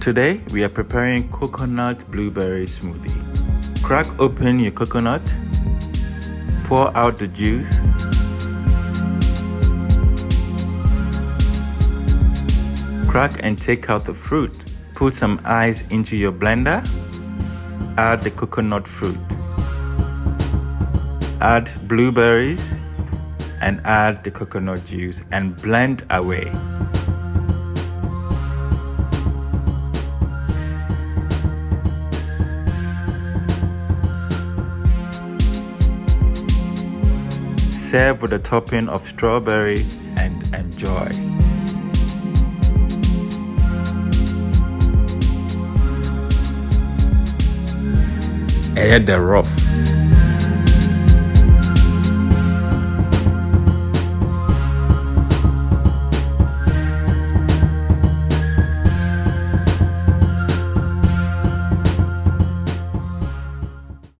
Today, we are preparing coconut blueberry smoothie. Crack open your coconut, pour out the juice, crack and take out the fruit. Put some ice into your blender, add the coconut fruit, add blueberries, and add the coconut juice and blend away. Serve with a topping of strawberry and enjoy. The rough.